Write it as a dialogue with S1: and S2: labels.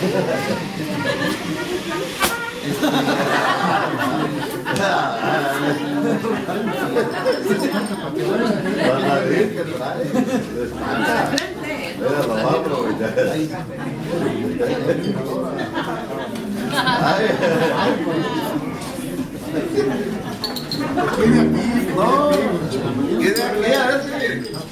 S1: Lo va a aprovechar. No, quede aquí a ver si.